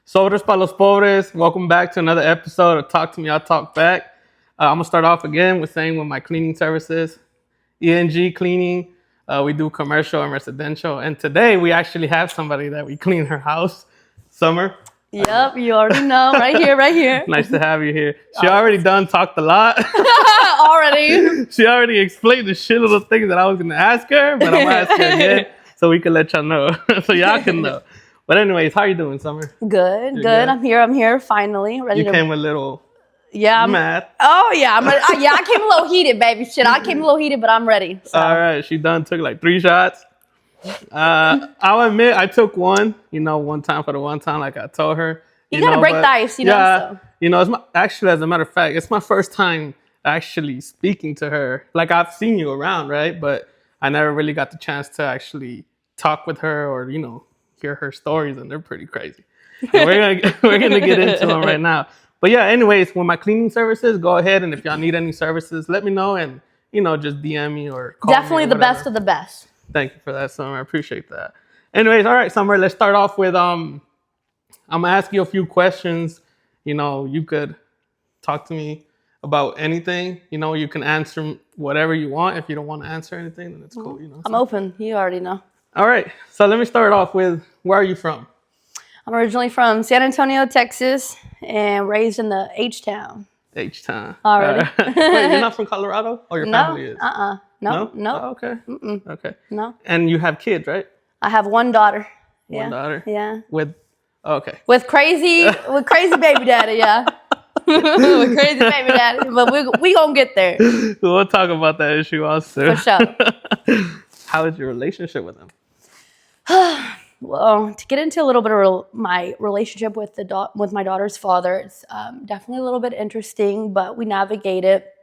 Sobres para los pobres. Welcome back to another episode of Talk to Me, I'll Talk Back. I'm gonna start off again with saying with my cleaning services, ENG Cleaning. We do commercial and residential, and today we actually have somebody that we clean her house. Summer. Yep, you already know. Right here, right here. Nice to have you here. She already talked a lot. Already. She already explained the shitload of things that I was gonna ask her, but I'm gonna ask her again so we can let y'all know, so y'all can know. But anyways, how you doing, Summer? Good, good. I'm here finally. Ready You to... came a little I'm mad. Oh, yeah. I came a little heated, baby. Shit, I came a little heated, but I'm ready. So. All right, she took like 3 shots. I'll admit I took one, one time for the one time, like I told her. You gotta break the ice, Yeah, so. It's actually, as a matter of fact, it's my first time actually speaking to her. Like, I've seen you around, right? But I never really got the chance to actually talk with her or, hear her stories, and they're pretty crazy. And we're gonna get into them right now. But yeah, anyways, with my cleaning services, go ahead, and if y'all need any services, let me know, and just DM me or call Definitely me or the whatever. best of the best. Thank you for that, Summer. I appreciate that. Anyways, all right, Summer, let's start off with I'm gonna ask you a few questions. You could talk to me about anything. You can answer whatever you want. If you don't want to answer anything, then it's cool. I'm open. You already know. All right. So let me start off with, where are you from? I'm originally from San Antonio, Texas, and raised in the H-Town. H-Town. Already. Wait, you're not from Colorado? Or your No. family is? No. Oh, okay. Mm-mm. Okay. No. And you have kids, right? I have one daughter. One daughter? Yeah. Okay. With crazy baby daddy, yeah. With crazy baby daddy. But we gonna get there. We'll talk about that issue also. For sure. How is your relationship with him? Well, to get into a little bit of my relationship with with my daughter's father, it's definitely a little bit interesting, but we navigate it.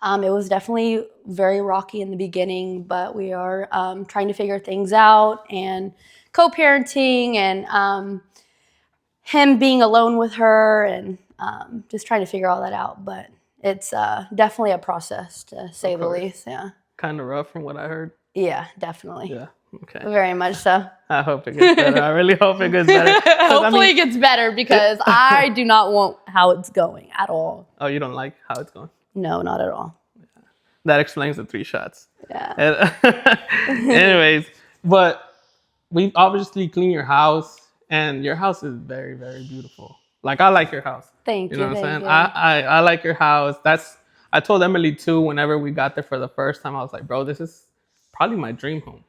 It was definitely very rocky in the beginning, but we are trying to figure things out, and co-parenting, and him being alone with her, and just trying to figure all that out. But it's definitely a process, to say the least. Yeah. Kind of rough from what I heard. Yeah, definitely. Yeah. Okay. Very much so. I hope it gets better. I really hope it gets better. Hopefully it gets better, because I do not want how it's going at all. Oh, you don't like how it's going? No, not at all. Yeah. That explains the 3 shots. Yeah. Anyways, but we obviously clean your house, and your house is very, very beautiful. Like, I like your house. Thank you. You know what I'm saying? You. I like your house. I told Emily too, whenever we got there for the first time, I was like, bro, this is probably my dream home.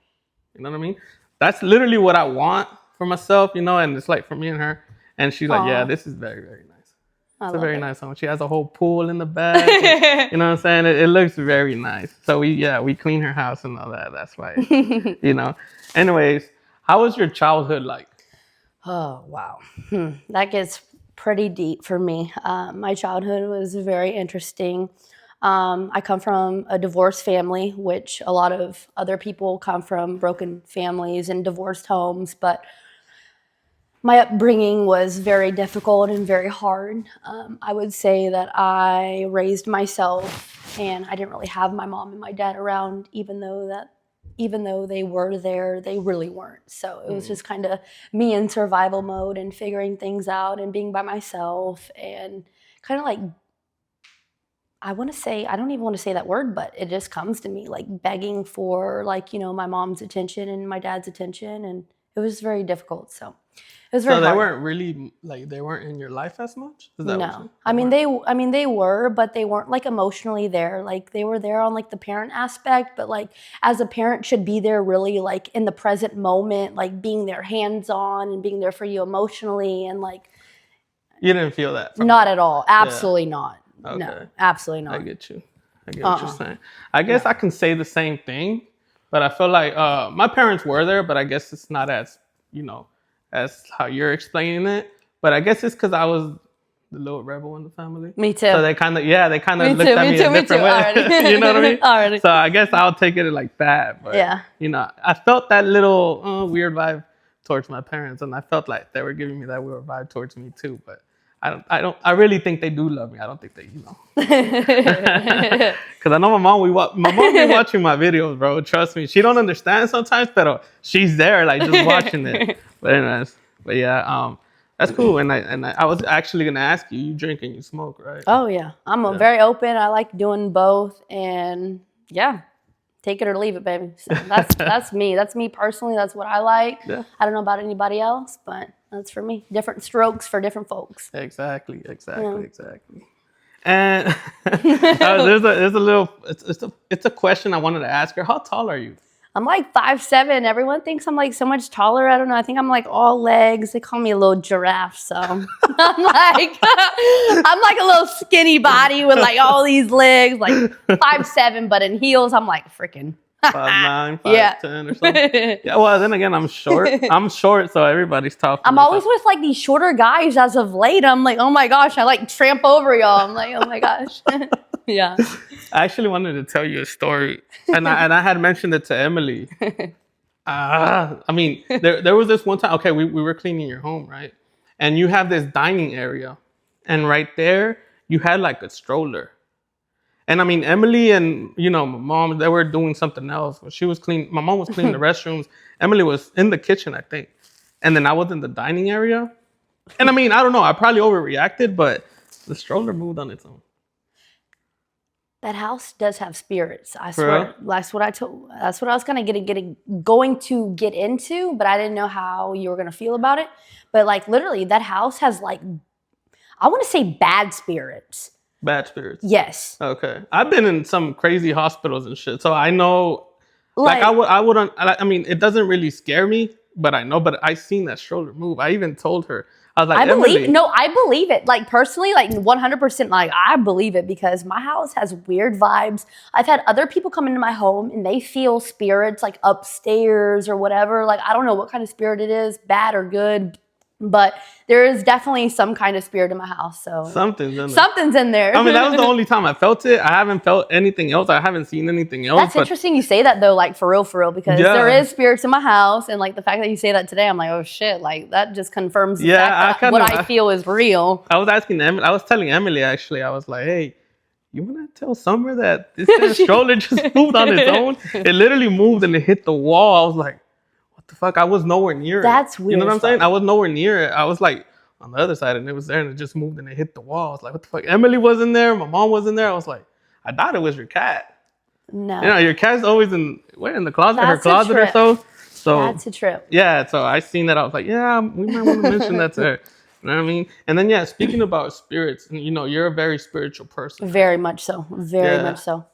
You know what I mean? That's literally what I want for myself, and it's like for me and her. And she's like, yeah, this is very, very nice. It's a very nice home. She has a whole pool in the back. And, you know what I'm saying? It looks very nice. So we clean her house and all that. That's why, Anyways, how was your childhood like? Oh, wow. That gets pretty deep for me. My childhood was very interesting. I come from a divorced family, which a lot of other people come from broken families and divorced homes, but my upbringing was very difficult and very hard. I would say that I raised myself, and I didn't really have my mom and my dad around, even though they were there, they really weren't. So it was just kind of me in survival mode and figuring things out and being by myself, and kind of like, I don't even want to say that word, but it just comes to me, like begging for my mom's attention and my dad's attention. And it was very difficult. So it was very hard. They weren't really, they weren't in your life as much? Is that No. They were, but they weren't like emotionally there. Like, they were there on like the parent aspect, but like as a parent should be there really like in the present moment, like being there hands-on and being there for you emotionally, and like. You didn't feel that? Not at all. Absolutely not. Okay. No, absolutely not. I get you. I get what you're saying. I guess I can say the same thing, but I feel like my parents were there, but I guess it's not as, as how you're explaining it. But I guess it's because I was the little rebel in the family. Me too. So they kind of looked at me a different way. Already. You know what I mean? Already. So I guess I'll take it like that. But, I felt that little weird vibe towards my parents, and I felt like they were giving me that weird vibe towards me too. But I really think they do love me. I don't think they, because I know my mom be watching my videos, bro. Trust me. She don't understand sometimes, but she's there, like, just watching it. But anyways, yeah, That's cool. And I was actually gonna ask you. You drink and you smoke, right? Oh yeah, I'm Yeah. very open. I like doing both, and yeah, take it or leave it, baby. So that's me. That's me personally. That's what I like. Yeah. I don't know about anybody else, but that's for me. Different strokes for different folks. Exactly. Yeah. Exactly. And there's a little it's a question I wanted to ask her. How tall are you? I'm like 5'7". Everyone thinks I'm like so much taller. I don't know. I think I'm like all legs. They call me a little giraffe. So I'm like I'm like a little skinny body with like all these legs, like 5'7", but in heels, I'm like freaking 5'9", 5'10", Yeah. or something. Yeah. Well, then again, I'm short. I'm short, so everybody's tall. I'm always with like these shorter guys as of late. I'm like, oh my gosh, I like tramp over y'all. I'm like, oh my gosh. Yeah. I actually wanted to tell you a story, and I had mentioned it to Emily. I mean, there was this one time. Okay, we were cleaning your home, right? And you have this dining area, and right there you had like a stroller. And I mean, Emily and my mom, they were doing something else. She was cleaning. My mom was cleaning the restrooms. Emily was in the kitchen, I think, and then I was in the dining area. And I mean, I don't know. I probably overreacted, but the stroller moved on its own. That house does have spirits. I For swear. real? That's what I told. That's what I was going to get into, but I didn't know how you were going to feel about it. But like literally, that house has like, I want to say bad spirits. Bad spirits. Yes. Okay. I've been in some crazy hospitals and shit, so I know. Like Like I wouldn't. I mean, it doesn't really scare me, but I know. But I seen that stroller move. I even told her. I was like, I Emily. believe, no, I believe it. Like personally, like 100%, like I believe it because my house has weird vibes. I've had other people come into my home and they feel spirits like upstairs or whatever. Like I don't know what kind of spirit it is, bad or good, but there is definitely some kind of spirit in my house. So something's in there. I mean, that was the only time I felt it. I haven't felt anything else. I haven't seen anything else. That's interesting you say that though, like for real, because Yeah. there is spirits in my house, and like the fact that you say that today, I'm like, oh shit, like that just confirms the fact that what I feel is real. I was asking Emily. I was telling Emily actually. I was like, hey, you want to tell Summer that this stroller just moved on its own? It literally moved and it hit the wall. I was like, what the fuck? I was nowhere near it. That's weird. You know what I'm saying? I was nowhere near it. I was like on the other side and it was there and it just moved and it hit the wall. I was like, what the fuck? Emily wasn't there. My mom wasn't there. I was like, I thought it was your cat. No. Your cat's always in the closet, That's her closet or so. So that's a trip. Yeah, so I seen that. I was like, yeah, we might want to mention that to her. You know what I mean? And then, yeah, speaking about spirits, and you're a very spiritual person. Very much so. Very Yeah. much so.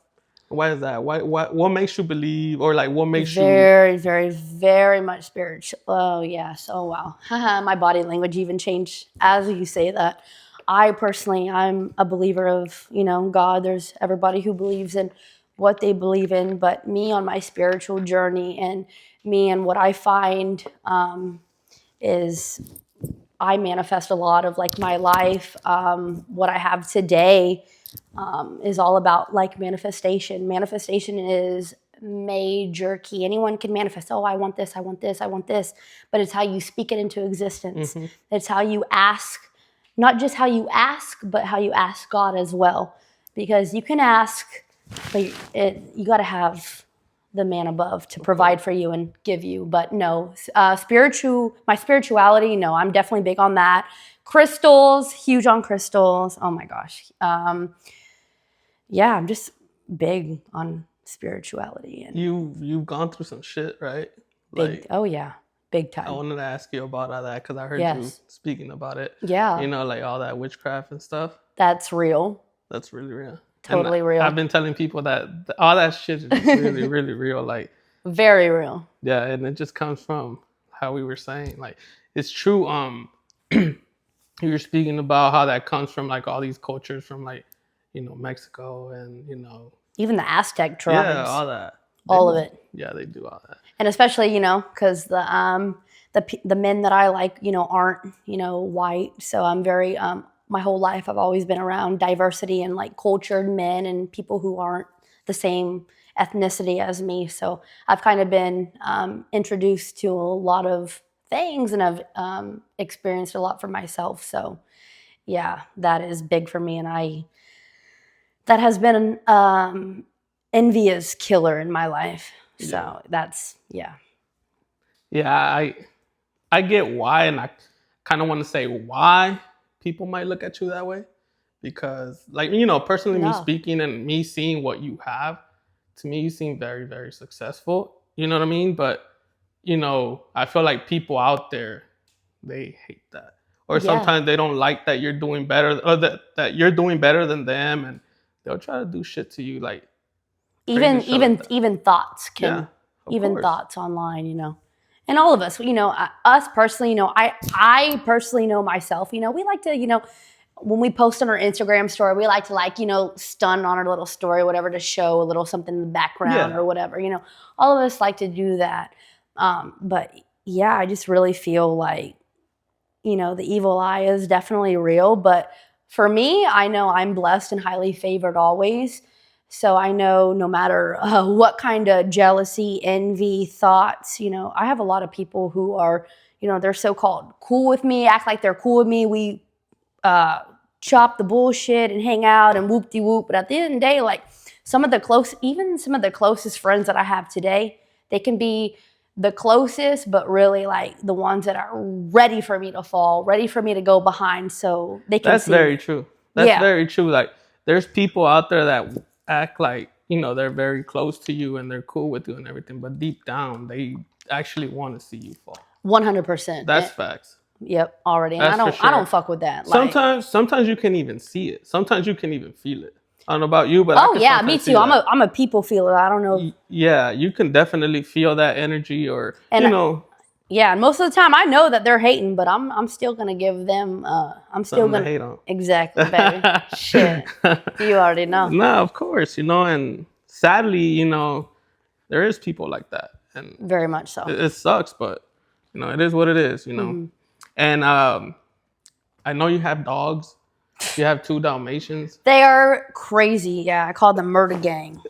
Why is that? What makes you believe, or like what makes Very, very, very much spiritual. Oh, yes. Oh, wow. My body language even changed as you say that. I personally, I'm a believer of, God. There's everybody who believes in what they believe in, but me on my spiritual journey and me and what I find is I manifest a lot of like my life. What I have today is all about like manifestation. Manifestation is major key. Anyone can manifest. Oh, I want this, I want this, I want this. But it's how you speak it into existence. Mm-hmm. It's how you ask, not just how you ask, but how you ask God as well. Because you can ask, but you got to have the man above to provide for you and give you. But no, my spirituality, no, I'm definitely big on that. Crystals, huge on crystals. Oh my gosh. Yeah, I'm just big on spirituality. And you've gone through some shit, right? big, oh yeah, big time. I wanted to ask you about all that because I heard you speaking about it. Yeah. Like all that witchcraft and stuff. That's real. That's really real. Totally real. I've been telling people that all that shit is really, really real. Like, very real. Yeah, and it just comes from how we were saying. Like, it's true. You were speaking about how that comes from like all these cultures from like, Mexico and even the Aztec tribes. Yeah, all that. All of it. Yeah, they do all that. And especially, because the men that I like, aren't, white. So I'm very my whole life I've always been around diversity and like cultured men and people who aren't the same ethnicity as me. So I've kind of been introduced to a lot of things and I've experienced a lot for myself. So yeah, that is big for me. And that has been an envious killer in my life. So that's, yeah. Yeah, I get why, and I kind of want to say why people might look at you that way, because like, you know, personally, me No. speaking and me seeing what you have, to me you seem very, very successful, you know what I mean? But you know, I feel like people out there, they hate that, or Yeah. sometimes they don't like that you're doing better, or that you're doing better than them, and they'll try to do shit to you, like even crazy shit like that. even thoughts can Yeah, of even course. thoughts online, you know. And all of us, you know, us personally, you know, I personally know myself, you know, we like to, you know, when we post on our Instagram story, we like to, like, you know, stun on our little story or whatever to show a little something in the background Yeah. or whatever, you know. All of us like to do that. But yeah, I just really feel like, you know, the evil eye is definitely real. But for me, I know I'm blessed and highly favored always. So I know no matter what kind of jealousy, envy, thoughts, you know, I have a lot of people who are, you know, they're so-called cool with me, act like they're cool with me. We chop the bullshit and hang out and whoop-de-whoop. But at the end of the day, like even some of the closest friends that I have today, they can be the closest, but really like the ones that are ready for me to fall, ready for me to go behind, so they can That's see. very true. That's Yeah. very true. Like, there's people out there that act like, you know, they're very close to you and they're cool with you and everything, but deep down, they actually want to see you fall. 100%. That's facts. Yep, already. And That's for I sure. don't fuck with that. Like, Sometimes you can even see it. Sometimes you can even feel it. I don't know about you, but I oh can yeah, me sometimes see too. that. I'm a people feeler. I don't know. Yeah, you can definitely feel that energy, or And you know, yeah, and most of the time I know that they're hating, but I'm still gonna give them I'm still something to gonna hate on. exactly, baby. Shit. You already know. No, of course, you know, and sadly, you know, there is people like that, and Very much so. it sucks, but you know, it is what it is, you know. Mm-hmm. And I know you have dogs. You have 2 Dalmatians. They are crazy. Yeah, I call them murder gang.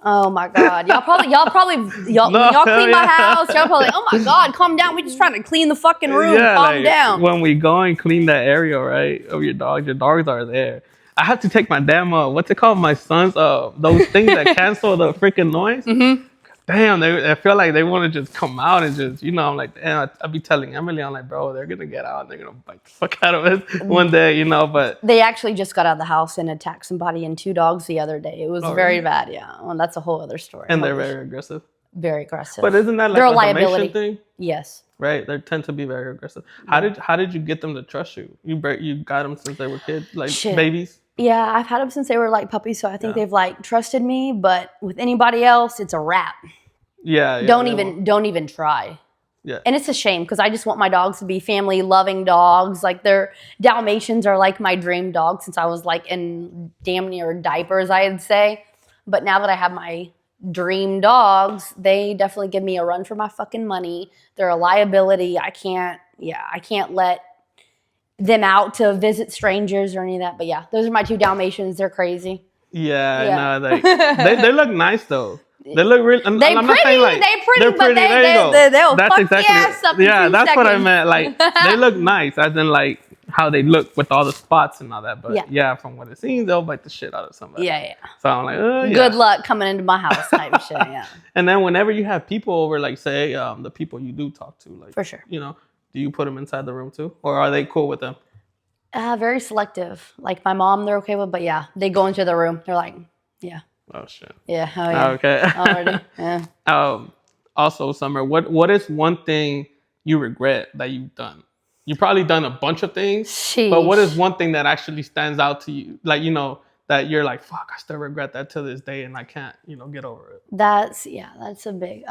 Oh my God. Y'all when y'all clean my house, y'all probably, oh my God, calm down. We just trying to clean the fucking room. Calm like, down. When we go and clean that area, right, of your dogs are there. I have to take my damn what's it called? My son's those things that cancel the freaking noise. Mm-hmm. Damn, I feel like they want to just come out and just, you know, I'm like, damn, I'll be telling Emily, I'm like, bro, they're gonna get out and they're gonna bite the fuck out of us one day, you know. But They actually just got out of the house and attacked somebody and 2 dogs the other day. It was very bad, yeah. Well, that's a whole other story. And they're very aggressive. Very aggressive. But isn't that like They're a a Dalmatian liability. thing? Yes. Right, they tend to be very aggressive. How did you get them to trust you? You got them since they were kids, like Shit. babies. Yeah, I've had them since they were like puppies, so I think they've like trusted me. But with anybody else, it's a wrap. Yeah. Don't even try. Yeah. And it's a shame because I just want my dogs to be family loving dogs. Like their Dalmatians are like my dream dog since I was like in damn near diapers, I'd say. But now that I have my dream dogs, they definitely give me a run for my fucking money. They're a liability. I can't let them out to visit strangers or any of that. But yeah, those are my 2 Dalmatians. They're crazy. Yeah. No, they look nice though. They look really. I'm not saying like they're pretty, but There you go. they'll That's fuck exactly. your ass up in Yeah, 2 that's what I seconds. meant. Like they look nice, as in like how they look with all the spots and all that. But yeah, from what it seems, they'll bite the shit out of somebody. Yeah. So I'm like, oh yeah. Good luck coming into my house type shit. Yeah. And then whenever you have people over, like say the people you do talk to, like For sure. you know, do you put them inside the room too, or are they cool with them? Very selective. Like my mom, they're okay with, but yeah, they go into the room. They're like, yeah. Oh shit. Yeah. Oh yeah. Okay. Already. Yeah. Also, Summer, what is one thing you regret that you've done? You've probably done a bunch of things, but what is one thing that actually stands out to you? Like, you know, that you're like, fuck, I still regret that to this day and I can't, you know, get over it. That's a big,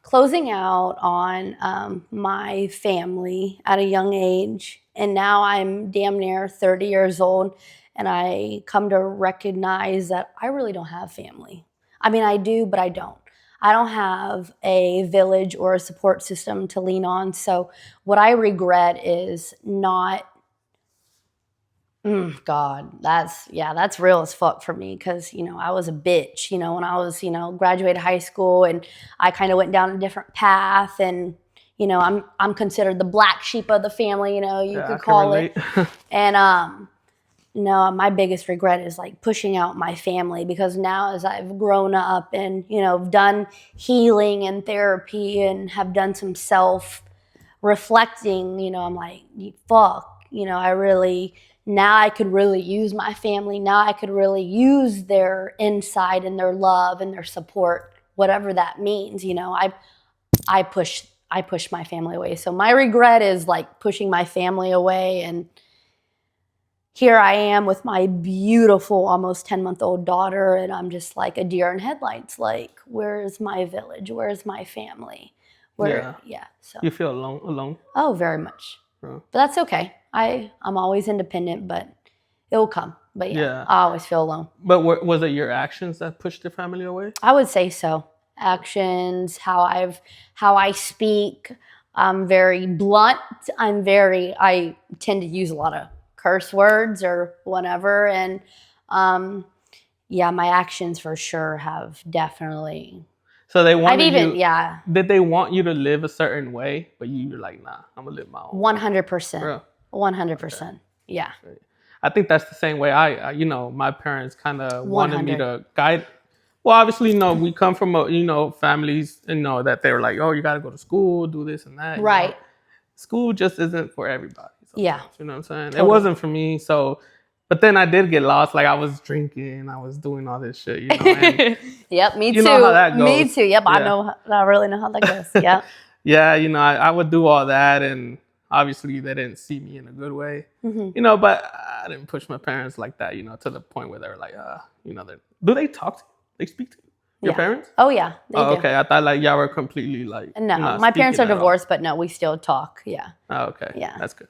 closing out on my family at a young age. And now I'm damn near 30 years old. And I come to recognize that I really don't have family. I mean, I do, but I don't. I don't have a village or a support system to lean on. So what I regret is not, God, that's real as fuck for me. Cause, you know, I was a bitch, you know, when I was, you know, graduated high school and I kind of went down a different path and, you know, I'm considered the black sheep of the family, you know, you could call it. And, no, my biggest regret is like pushing out my family because now as I've grown up and, you know, done healing and therapy and have done some self reflecting, I'm like, fuck, now I could really use my family. Now I could really use their insight and their love and their support, whatever that means. I push my family away. So my regret is like pushing my family away, and here I am with my beautiful almost 10-month-old daughter, and I'm just like a deer in headlights. Like, where's my village? Where's my family? So You feel alone? oh, very much. Huh. But that's okay. I'm always independent, but it will come. But Yeah. I always feel alone. But was it your actions that pushed your family away? I would say so. Actions, how I speak. I'm very blunt. I tend to use a lot of curse words or whatever. And my actions for sure have definitely. So they wanted Did they want you to live a certain way, but you're like, nah, I'm gonna live my own. 100%. 100%. Yeah. I think that's the same way my parents kind of wanted me to guide. Well, obviously, we come from families, that they were like, oh, you got to go to school, do this and that. Right. School just isn't for everybody. Yeah. You know what I'm saying? Totally. It wasn't for me. So, but then I did get lost. Like I was drinking, I was doing all this shit, And yep, me too. You know how that goes. Me too. Yep, Yeah. I really know how that goes. Yeah. Yeah, I would do all that, and obviously they didn't see me in a good way. Mm-hmm. But I didn't push my parents like that, to the point where they were like, do they talk to you? They speak to you? Your parents? Oh yeah, they do. Okay. I thought like y'all were completely like. No, my parents are divorced, but no, we still talk. Yeah. Oh, okay. Yeah. That's good.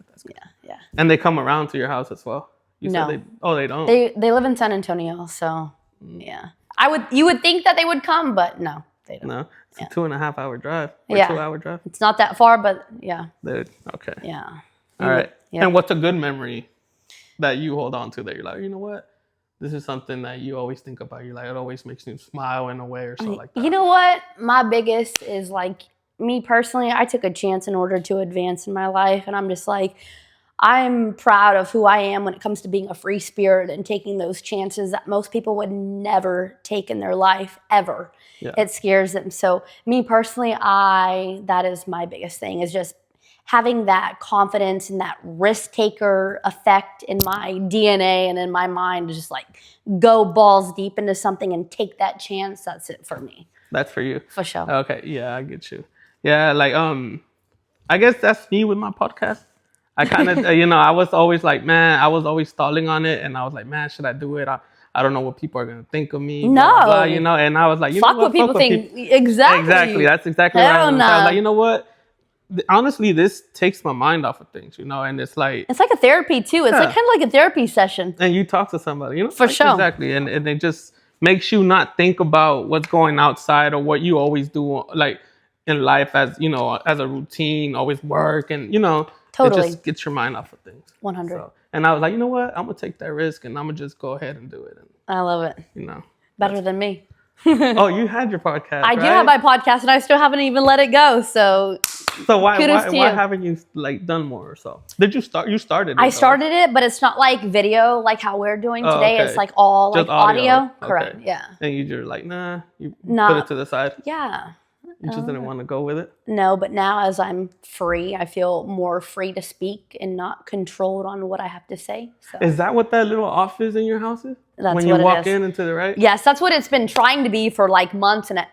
Yeah. And they come around to your house as well? No. They don't? They live in San Antonio, so yeah. You would think that they would come, but no, they don't. No? It's a 2.5 hour drive. Or 2 hour drive? It's not that far, but yeah. Okay. Yeah. All right. Yeah. And what's a good memory that you hold on to that you're like, you know what? This is something that you always think about. You're like, it always makes you smile in a way or something like that. You know what? My biggest is like, me personally, I took a chance in order to advance in my life. And I'm just like, I'm proud of who I am when it comes to being a free spirit and taking those chances that most people would never take in their life, ever. Yeah. It scares them. So me personally, that is my biggest thing, is just having that confidence and that risk taker effect in my DNA and in my mind, to just like go balls deep into something and take that chance. That's it for me. That's for you. For sure. Okay. Yeah, I get you. Yeah. Like, I guess that's me with my podcast. I kind of, I was always like, man, I was always stalling on it. And I was like, man, should I do it? I don't know what people are going to think of me. No. Blah, blah, blah, and I was like, fuck what people think. Exactly. Exactly. That's exactly Hell what I was. no. I was like, you know what? Honestly, this takes my mind off of things, and it's like a therapy too. It's like kind of like a therapy session. And you talk to somebody, For like, sure. Exactly. And it just makes you not think about what's going outside or what you always do, like in life as a routine, always work, and Totally. It just gets your mind off of things. 100. So, and I was like, you know what? I'm gonna take that risk, and I'm gonna just go ahead and do it. And, I love it. Better than me. Oh, you had your podcast. I do have my podcast, and I still haven't even let it go. So why kudos to you. haven't you like done more or so? Did you start? You started it. I started it, but it's not like video like how we're doing today. Okay. It's like all Just like audio. Okay. Correct. Yeah. And you're like, nah, you Nah. put it to the side. Yeah. You just didn't want to go with it? No, but now as I'm free, I feel more free to speak and not controlled on what I have to say. So Is that what that little office in your house is? That's when you what it walk is. in into the right? yes, that's what it's been trying to be for like months and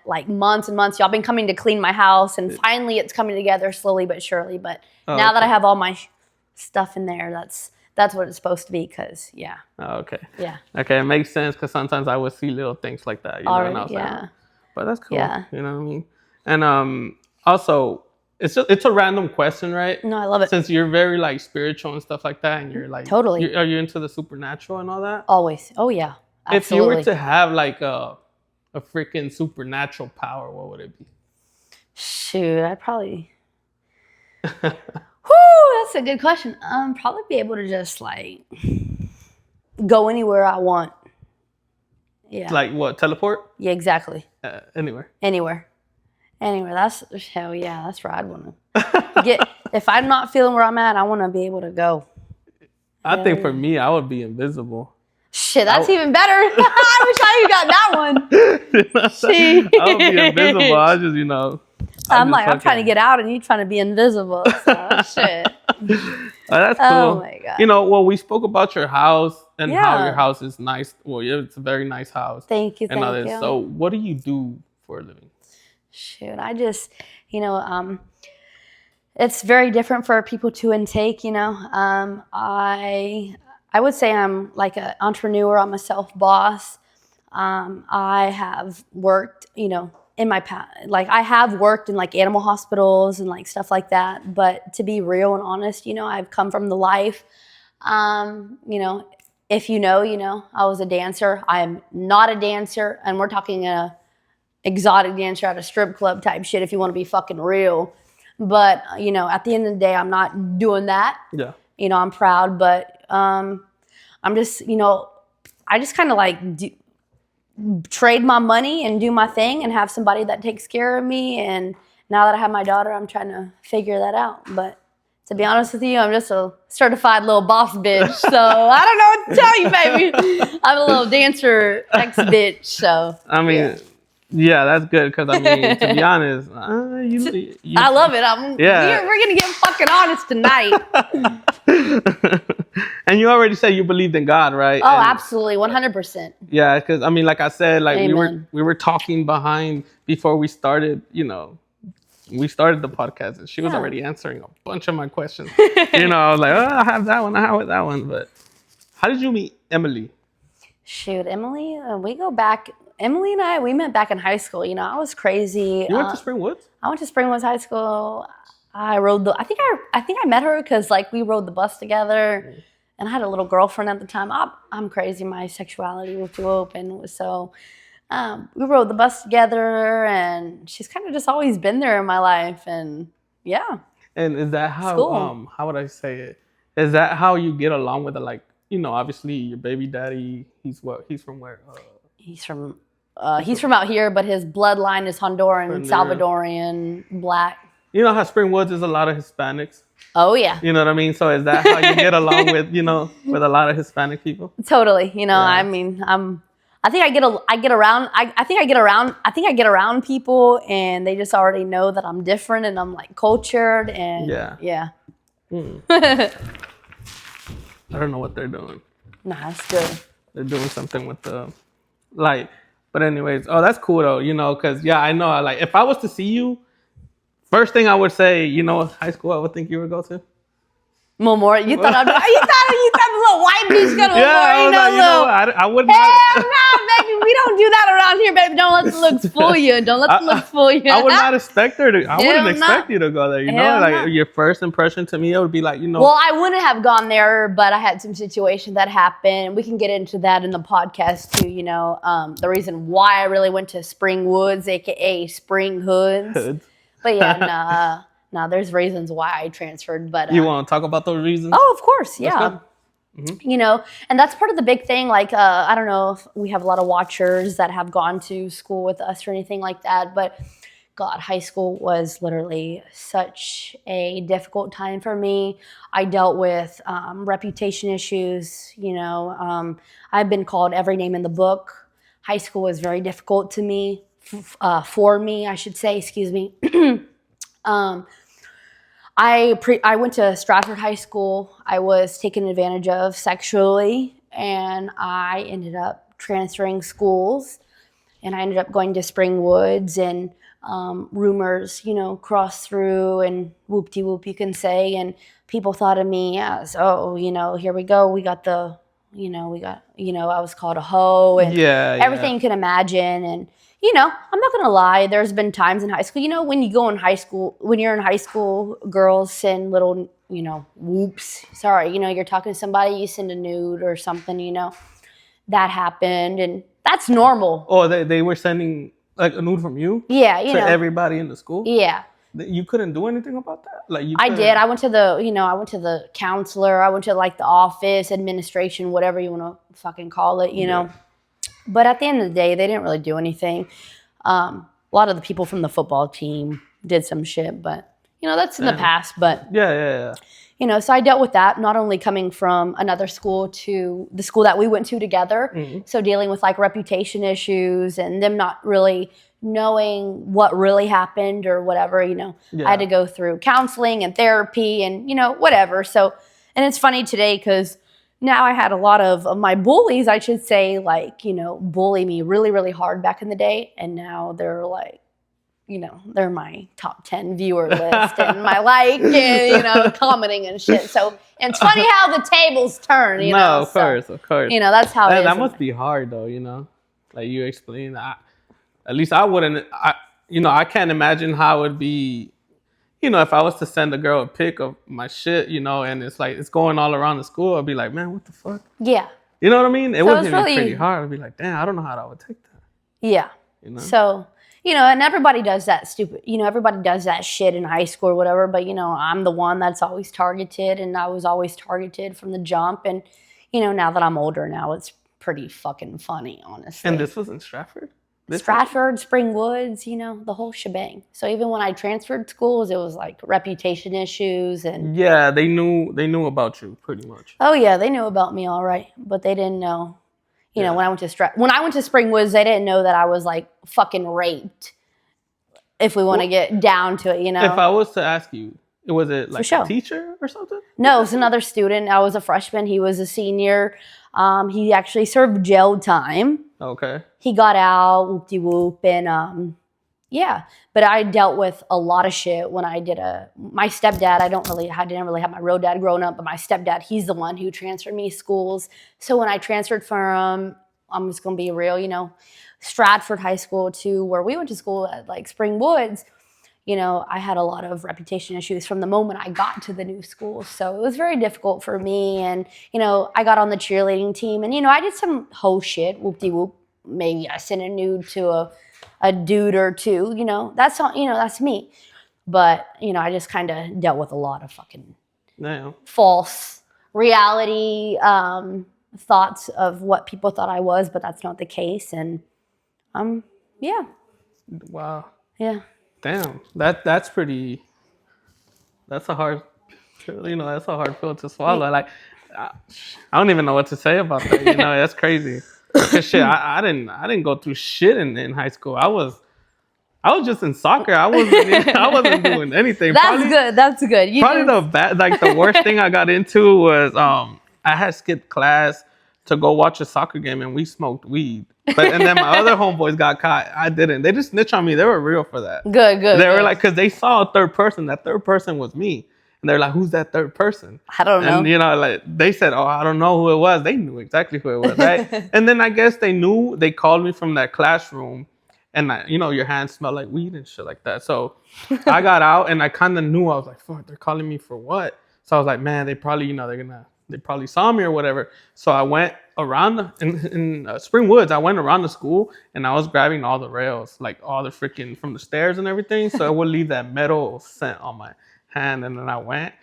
months. Y'all been coming to clean my house, and finally it's coming together slowly but surely. But now that I have all my stuff in there, that's what it's supposed to be. Cause yeah. Oh, okay. Yeah. Okay, it makes sense because sometimes I would see little things like that. Already, and I was like, yeah. oh. But that's cool. Yeah. You know what I mean? And also, it's a random question, right? No, I love it. Since you're very like spiritual and stuff like that, and you're like Totally. are you into the supernatural and all that? Always. Oh yeah. Absolutely. If you were to have like a freaking supernatural power, what would it be? Shoot, I'd probably. That's a good question. Probably be able to just like go anywhere I want. Yeah. Like what? Teleport? Yeah, exactly. Anywhere. Anywhere. That's hell yeah. That's where I'd want to get. If I'm not feeling where I'm at, I want to be able to go. I think for me, I would be invisible. Shit, that's even better. I wish I got that one. I would be invisible. I just, I'm just like, I'm trying to fucking- get out and you trying to be invisible. So, shit. Oh, that's cool. Oh my God. You know, well, we spoke about your house and how Yeah. your house is nice. Well, yeah, it's a very nice house. Thank you. And all Thank this. you. So, what do you do for a living? Shoot, I just, it's very different for people to intake, I would say I'm like an entrepreneur. I'm a self boss. I have worked, in my past, like I have worked in like animal hospitals and like stuff like that. But to be real and honest, I've come from the life. If I was a dancer. I am not a dancer, and we're talking a exotic dancer at a strip club type shit. If you want to be fucking real, but at the end of the day, I'm not doing that. Yeah. I'm proud, but I'm just, I just kind of like trade my money and do my thing and have somebody that takes care of me. And now that I have my daughter, I'm trying to figure that out. But to be honest with you, I'm just a certified little boss bitch. So I don't know what to tell you, baby. I'm a little dancer ex-bitch. So I mean, yeah, that's good because I mean, to be honest, you I love it. Yeah. We're gonna get fucking honest tonight. And you already said you believed in God, right? Oh, And- absolutely, 100%. Yeah, because I mean, like I said, like Amen. we were talking before we started. We started the podcast, and she was Yeah. already answering a bunch of my questions. I was like, oh, I have that one, I have that one. But how did you meet Emily? Shoot, Emily, we go back. Emily and I, we met back in high school. I was crazy. You went to Spring Woods? I went to Springwoods High School. I rode I think I met her because like we rode the bus together, and I had a little girlfriend at the time. I'm crazy. My sexuality was too open, so we rode the bus together, and she's kind of just always been there in my life, and yeah. And is that how School. how would I say it? Is that how you get along with it? Like, obviously your baby daddy, he's from where? He's from out here, but his bloodline is Honduran, Honduran. Salvadorian, black. You know how Spring Woods is a lot of Hispanics. Oh yeah, You know what I mean? So is that how you get along with with a lot of Hispanic people? totally. I mean, I think I get around. I think I get around people, and they just already know that I'm different, and I'm like cultured, and yeah. I don't know what they're doing. Nah, that's good. They're doing something with the light. But anyways, oh, that's cool though, because I know, like, if I was to see you, first thing I would say, high school I would think you would go to. Memorial. You thought the little white bitch go to Yeah, Memorial. I would Hell not. no, baby. We don't do that around here, baby. Don't let the looks fool you. Don't let the looks fool you. I would not expect her to. I Hell wouldn't no. expect you to go there. Hell Like no. your first impression to me, it would be like, Well, I wouldn't have gone there, but I had some situation that happened. We can get into that in the podcast too. The reason why I really went to Spring Woods, aka Spring Hoods. Hoods. But yeah, no, there's reasons why I transferred. But You want to talk about those reasons? oh, of course, yeah. good. And that's part of the big thing. Like, I don't know if we have a lot of watchers that have gone to school with us or anything like that, but God, high school was literally such a difficult time for me. I dealt with reputation issues. I've been called every name in the book. High school was very difficult to me, for me, I should say. Excuse me. I went to Stratford High School. I was taken advantage of sexually, and I ended up transferring schools, and I ended up going to Spring Woods, and rumors, crossed through, and whoop-de-whoop, you can say, and people thought of me as, here we go. We got the, I was called a hoe, and everything you can imagine, and I'm not gonna lie. There's been times in high school, when you're in high school, girls send little, whoops. Sorry, you're talking to somebody, you send a nude or something, that happened, and that's normal. Oh, they were sending like a nude from you? Yeah, to everybody in the school? Yeah. You couldn't do anything about that? Like I did. I went to the counselor. I went to like the office, administration, whatever you want to fucking call it, know. But at the end of the day, they didn't really do anything. A lot of the people from the football team did some shit, but that's in the past. But Yeah. So I dealt with that, not only coming from another school to the school that we went to together. So dealing with like reputation issues and them not really knowing what really happened or whatever, I had to go through counseling and therapy and, whatever. So, and it's funny today because now I had a lot of my bullies, I should say, like, bully me really, really hard back in the day. And now they're like, they're my top 10 viewer list and my and, commenting and shit. So it's funny how the tables turn, No, of course. That's how it is. That must be hard though, like you explained. At least I wouldn't, I can't imagine how it would be, if I was to send a girl a pic of my shit, and it's like, it's going all around the school, I'd be like, man, what the fuck? Yeah. You know what I mean? It would be really pretty hard. I'd be like, damn, I don't know how I would take that. Yeah. So, and everybody does that everybody does that shit in high school or whatever. But, I'm the one that's always targeted, and I was always targeted from the jump. And, now that I'm older now, it's pretty fucking funny, honestly. And this was in Stratford? Stratford, Spring Woods, the whole shebang. So even when I transferred schools, it was like reputation issues and yeah, they knew about you pretty much. Oh yeah, they knew about me all right, but they didn't know. When I went to Spring Woods, they didn't know that I was like fucking raped. If we want to get down to it, If I was to ask you, was it like a teacher or something? No, it was another student. I was a freshman. He was a senior. He actually served jail time. Okay. He got out, whoop-de-whoop, and But I dealt with a lot of shit when I did my stepdad. I didn't really have my real dad growing up, but my stepdad, he's the one who transferred me schools. So when I transferred from, I'm just gonna be real, Stratford High School to where we went to school at like Spring Woods, I had a lot of reputation issues from the moment I got to the new school. So it was very difficult for me. And, I got on the cheerleading team and, I did some hoe shit, whoop-de-whoop. Maybe I sent a nude to a dude or two, that's all, that's me. But, I just kind of dealt with a lot of fucking false reality thoughts of what people thought I was, but that's not the case. And, yeah. Wow. Yeah. Damn, that's a hard, that's a hard pill to swallow. Like, I don't even know what to say about that. That's crazy. Cause shit, I didn't go through shit in high school. I was just in soccer. I wasn't doing anything. That's good. The worst thing I got into was I had skipped class to go watch a soccer game and we smoked weed. And then my other homeboys got caught. I didn't. They just snitched on me. They were real for that. Good. They were like, because they saw a third person. That third person was me. And they're like, who's that third person? I don't know. And, like they said, oh, I don't know who it was. They knew exactly who it was, right? And then I guess they knew. They called me from that classroom. And, your hands smell like weed and shit like that. So I got out and I kind of knew. I was like, fuck, they're calling me for what? So I was like, man, they probably, they probably saw me or whatever. So I went around in Spring Woods. I went around the school and I was grabbing all the rails, like all the freaking from the stairs and everything. So it would leave that metal scent on my hand. And then I went.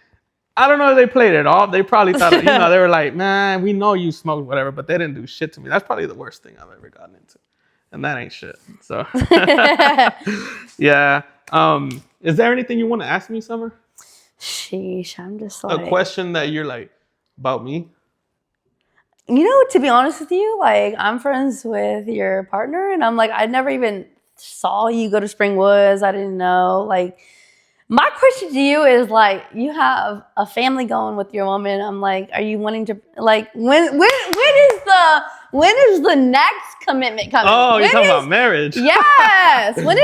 I don't know if they played it off. They probably thought, they were like, man, we know you smoked whatever, but they didn't do shit to me. That's probably the worst thing I've ever gotten into. And that ain't shit. So, yeah. Is there anything you want to ask me, Summer? Sheesh, I'm just like... A question that you're like, about me? To be honest with you, like, I'm friends with your partner, and I'm like, I never even saw you go to Spring Woods. I didn't know. Like, my question to you is, like, you have a family going with your woman. I'm like, are you wanting to, like, when is the next commitment coming? Oh, you're talking about marriage? Yes. What do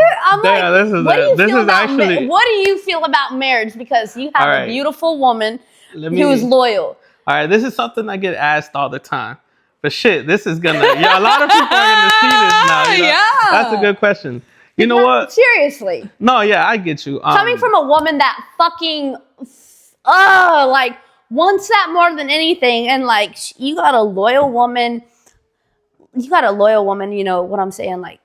you feel about marriage? Because you have a beautiful woman who's loyal. All right, this is something I get asked all the time. But shit, this is gonna... a lot of people are gonna see this now. Yeah. That's a good question. You know what? Seriously. No, yeah, I get you. Coming from a woman that fucking... wants that more than anything. And, like, you got a loyal woman. You know what I'm saying? Like,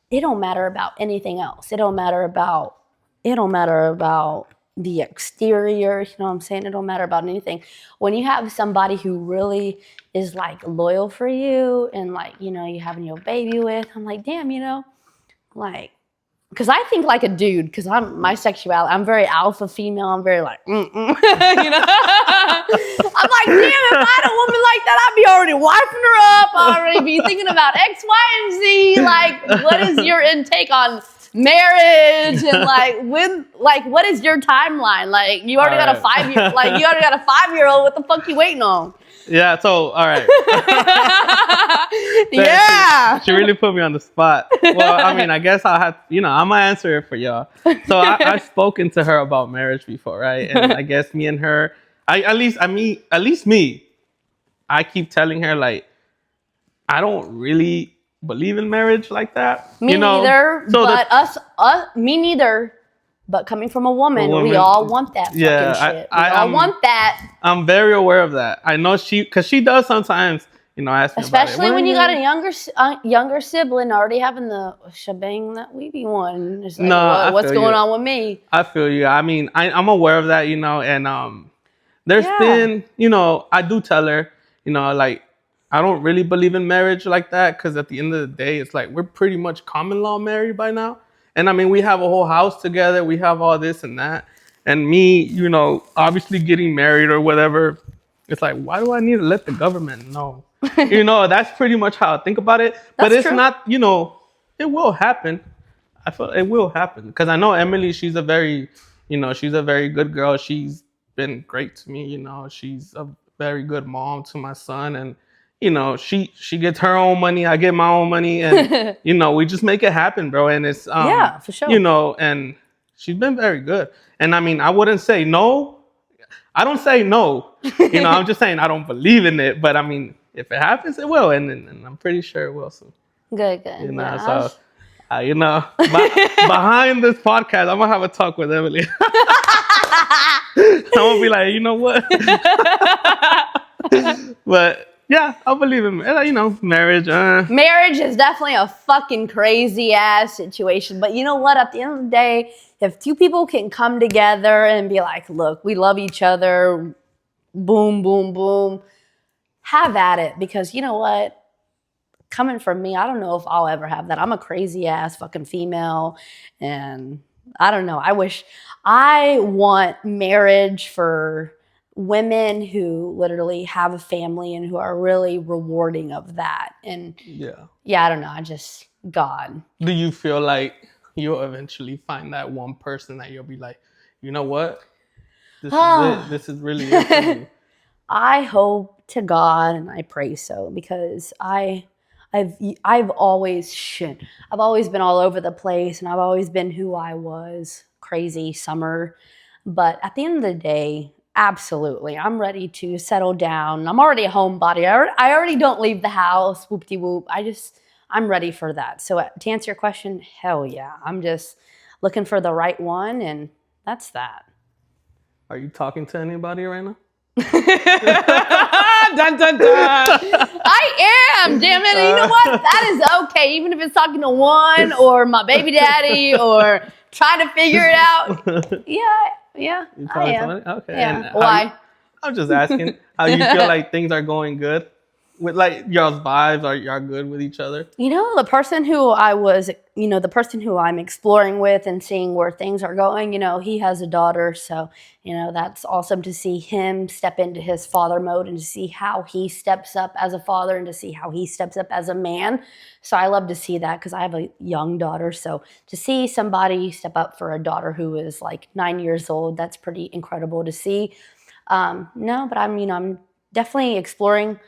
it don't matter about anything else. It don't matter about the exterior, you know what I'm saying? It don't matter about anything. When you have somebody who really is like loyal for you and like, you having your baby with, I'm like, damn, like because I think like a dude, because my sexuality, I'm very alpha female. I'm very like, you know. I'm like, damn, if I had a woman like that, I'd be already wiping her up. I'd already be thinking about X, Y, and Z. Like, what is your intake on marriage and what is your timeline? Like, you already got a 5-year, like you already got a 5-year-old. What the fuck you waiting on? Yeah, so all right. Yeah. She really put me on the spot. Well, I mean, I guess I'll have, I'm gonna answer it for y'all. So I've spoken to her about marriage before, right? And I guess me and her, at least me, I keep telling her like, I don't really believe in marriage like that. Me neither. So but me neither. But coming from a woman, we all want that fucking shit. We all want that. I'm very aware of that. I know because she does sometimes, ask me especially about it. When you got a younger sibling already having the shebang that we be wanting. It's like, no, what's going on with me? I feel you. I mean, I'm aware of that, and there's been, I do tell her, like, I don't really believe in marriage like that because at the end of the day, it's like we're pretty much common law married by now. And I mean, we have a whole house together. We have all this and that. And me, obviously getting married or whatever, it's like, why do I need to let the government know? That's pretty much how I think about it. But it's not, it will happen. I feel it will happen because I know Emily, she's a very good girl. She's been great to me. She's a very good mom to my son. And, she gets her own money. I get my own money. And, we just make it happen, bro. And it's, yeah, for sure. And she's been very good. And I mean, I wouldn't say no. I don't say no. I'm just saying I don't believe in it. But I mean, if it happens, it will. And I'm pretty sure it will soon. Good. So, behind this podcast, I'm going to have a talk with Emily. I'm going to be like, you know what? But yeah, I believe in, marriage. Marriage is definitely a fucking crazy ass situation. But you know what? At the end of the day, if two people can come together and be like, look, we love each other, boom, boom, boom, have at it. Because you know what? Coming from me, I don't know if I'll ever have that. I'm a crazy ass fucking female. And I don't know. I want marriage for women who literally have a family and who are really rewarding of that. And yeah, I don't know. God. Do you feel like you'll eventually find that one person that you'll be like, you know what? This is it. This is really it for me. I hope to God and I pray so because I've always been all over the place and I've always been who I was, crazy summer. But at the end of the day, absolutely, I'm ready to settle down. I'm already a homebody. I already don't leave the house, whoop-de-whoop. I'm ready for that. So to answer your question, hell yeah. I'm just looking for the right one and that's that. Are you talking to anybody right now? Dun, dun, dun. I am, damn it. You know what? That is okay. Even if it's talking to one or my baby daddy or trying to figure it out. Yeah, I am. Okay. Yeah. And why? I'm just asking how you feel like things are going good with like y'all's vibes. Are y'all good with each other? The person who I'm exploring with and seeing where things are going, he has a daughter. So, that's awesome to see him step into his father mode and to see how he steps up as a father and to see how he steps up as a man. So I love to see that because I have a young daughter. So to see somebody step up for a daughter who is like 9 years old, that's pretty incredible to see. No, but I'm definitely exploring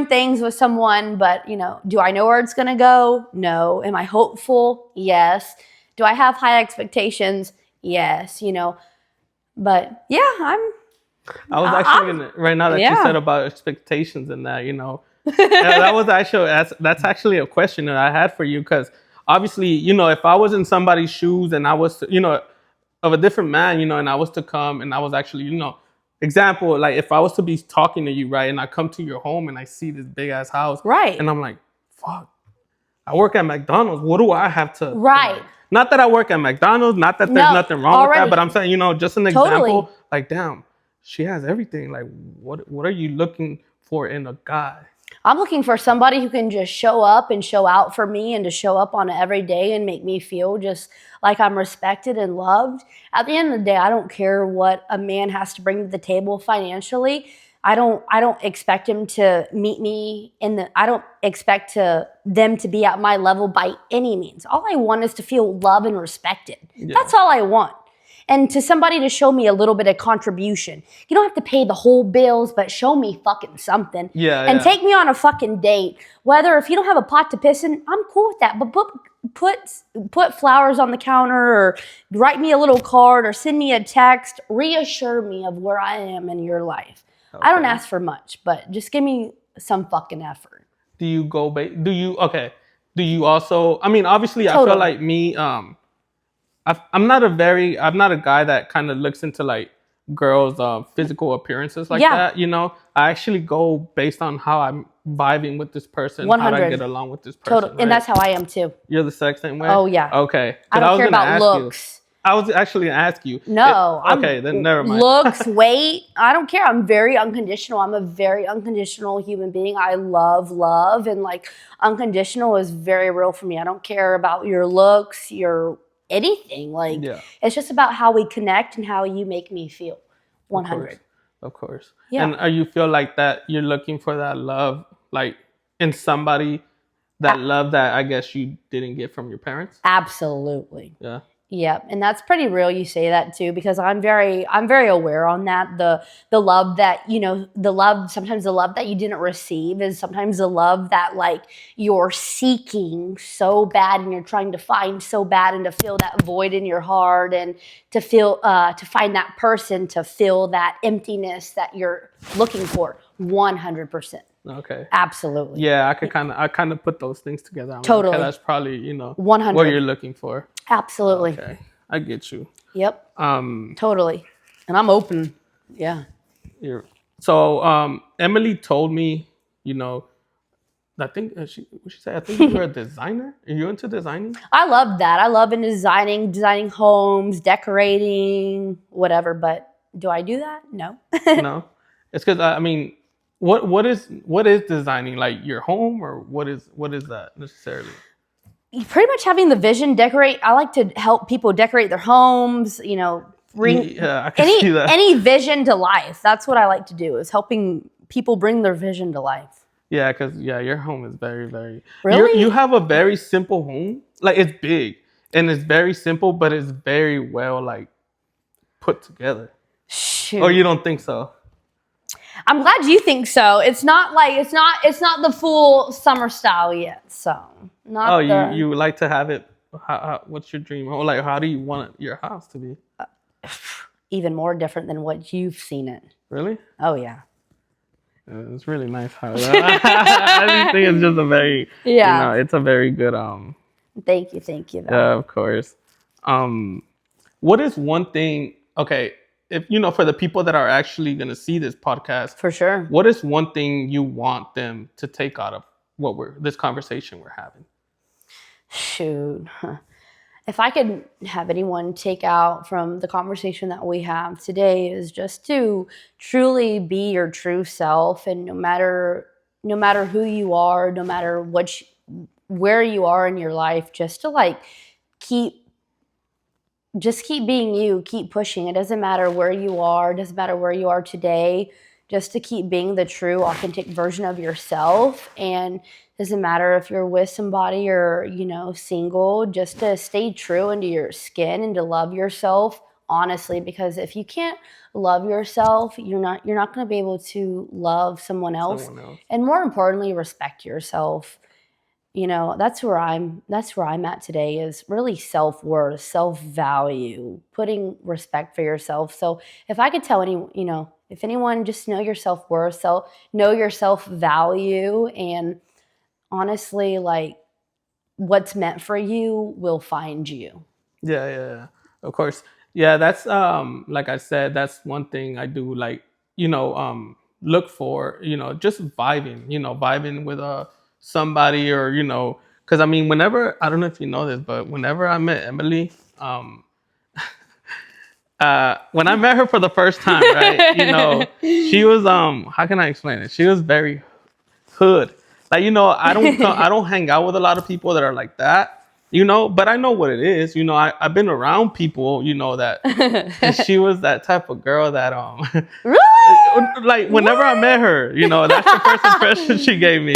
things with someone, but do I know where it's going to go? No. Am I hopeful? Yes. Do I have high expectations? Yes, but yeah, I was actually right now that you said about expectations and that, that's actually a question that I had for you. Cause obviously, if I was in somebody's shoes and I was, of a different man, and I was to come and I was actually, example, like if I was to be talking to you, right, and I come to your home and I see this big ass house, right, and I'm like, fuck, I work at McDonald's. What do I have to? Right. Not that I work at McDonald's, not that there's nothing wrong with that, but I'm saying, just an example, like, damn, she has everything. Like, what are you looking for in a guy? I'm looking for somebody who can just show up and show out for me and to show up on every day and make me feel just like I'm respected and loved. At the end of the day, I don't care what a man has to bring to the table financially. I don't expect him to meet me I don't expect them to be at my level by any means. All I want is to feel loved and respected. Yeah. That's all I want. And to somebody to show me a little bit of contribution. You don't have to pay the whole bills, but show me fucking something. Yeah. And take me on a fucking date. Whether if you don't have a pot to piss in, I'm cool with that. But put flowers on the counter or write me a little card or send me a text. Reassure me of where I am in your life. Okay. I don't ask for much, but just give me some fucking effort. Do you go? Do you also? I mean, obviously, I Totally. feel like me. I'm not a guy that kind of looks into like girls' physical appearances like Yeah. that. You know, I actually go based on how I'm vibing with this person, how I 100. get along with this person. Total. Right? And that's how I am too. You're the exact same way. Oh, yeah. Okay. 'Cause I don't care was gonna about ask looks. I was actually gonna ask you. No. Okay, then never mind. Looks, weight. I don't care. I'm very unconditional. I'm a very unconditional human being. I love, and like unconditional is very real for me. I don't care about your looks, your anything. Like Yeah. it's just about how we connect and how you make me feel. 100. Of course. Yeah. And you feel like that you're looking for that love, like in somebody, that love that I guess you didn't get from your parents? Absolutely. Yeah. Yep, and that's pretty real. You say that too, because I'm very aware on that. The love that sometimes the love that you didn't receive is sometimes the love that like you're seeking so bad and you're trying to find so bad and to fill that void in your heart and to find that person to fill that emptiness that you're looking for. 100%. Okay. Absolutely. Yeah, I kind of put those things together. I'm like, Totally. okay, that's probably 100. what you're looking for. Absolutely. Okay, I get you. Yep. Totally. And I'm open. Yeah. So Emily told me, I think she said, I think you were a designer. Are you into designing? I love that. I love designing homes, decorating, whatever. But do I do that? No. No, it's because I mean, what is designing, like your home, or what is that necessarily? Pretty much having the vision, decorate. I like to help people decorate their homes. Bring Yeah, I can see that. any vision to life. That's what I like to do. Is helping people bring their vision to life. Yeah, because your home is very, very. Really? You have a very simple home. Like it's big and it's very simple, but it's very well like put together. Shoot. Or you don't think so? I'm glad you think so. It's not the full summer style yet. So not. You like to have it. What's your dream home? Like, how do you want your house to be? Even more different than what you've seen it. Really? Oh yeah. It's really nice house. I just think it's just a very it's a very good Thank you. Yeah, of course. What is one thing? Okay, if for the people that are actually going to see this podcast, For sure. what is one thing you want them to take out of this conversation we're having? Shoot. If I could have anyone take out from the conversation that we have today is just to truly be your true self, and no matter who you are, no matter where you are in your life, just to like keep being you, keep pushing. It doesn't matter where you are, it doesn't matter where you are today, just to keep being the true, authentic version of yourself. And doesn't matter if you're with somebody or, single, just to stay true into your skin and to love yourself honestly, because if you can't love yourself, you're not going to be able to love someone else. And more importantly, respect yourself. That's where I'm at today, is really self-worth, self-value, putting respect for yourself. So if I could tell if anyone, just know your self-worth, know your self-value, and honestly, like, what's meant for you will find you. Yeah, of course. Yeah, that's like I said, that's one thing I do, like, look for, just vibing with somebody, or because I mean, whenever, I don't know if you know this, but whenever I met Emily, when I met her for the first time, right, she was how can I explain it? She was very hood. Like, I don't hang out with a lot of people that are like that, but I know what it is. I've been around people, that and she was that type of girl that Really? like whenever I met her, that's the first impression she gave me.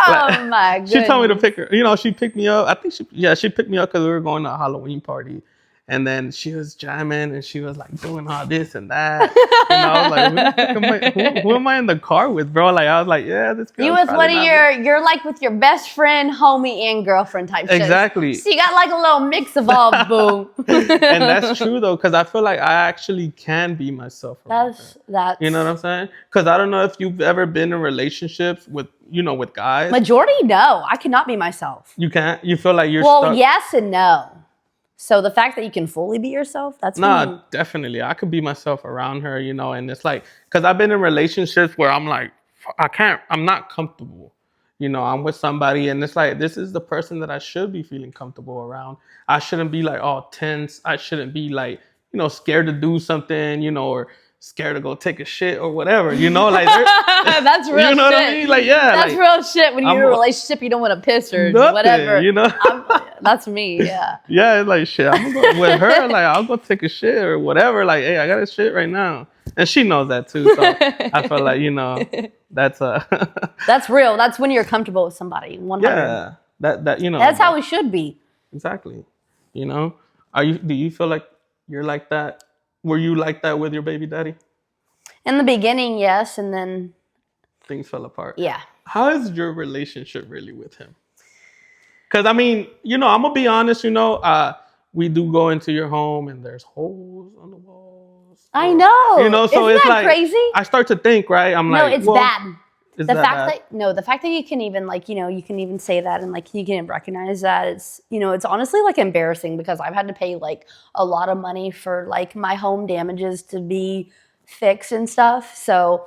Oh my goodness. She told me to pick her. She picked me up. I think she picked me up because we were going to a Halloween party. And then she was jamming and she was like doing all this and that. I was like, who am I in the car with, bro? Like, I was like, yeah, this girl. You with one of you're like with your best friend, homie, and girlfriend type shit. Exactly. So you got like a little mix of all, boo. And that's true though, because I feel like I actually can be myself. That's You know what I'm saying? Because I don't know if you've ever been in relationships with guys. Majority, no. I cannot be myself. You can't? You feel like you're stuck? Yes and no. So the fact that you can fully be yourself, that's definitely. I could be myself around her, and it's like, because I've been in relationships where I'm like, I'm not comfortable. I'm with somebody and it's like, this is the person that I should be feeling comfortable around. I shouldn't be like all tense. I shouldn't be like, scared to do something, or scared to go take a shit or whatever, like that's real you know shit. What I mean? Like, yeah, that's real shit. When you're in a relationship, you don't want to piss or whatever. That's me. Yeah. Yeah, it's like shit. I'm gonna go with her. Like, I'll go take a shit or whatever. Like, hey, I got a shit right now, and she knows that too. So I feel like that's that's real. That's when you're comfortable with somebody. 100. Yeah, that That's how we should be. Exactly. Do you feel like you're like that? Were you like that with your baby daddy? In the beginning, yes, and then things fell apart. Yeah. How is your relationship really with him? Because I'm gonna be honest. We do go into your home and there's holes on the walls. I know. So Isn't it's that like crazy? I start to think, right? I'm no, like, it's bad. The fact that you can even you can even say that and like you can recognize that it's honestly like embarrassing because I've had to pay like a lot of money for like my home damages to be fixed and stuff. So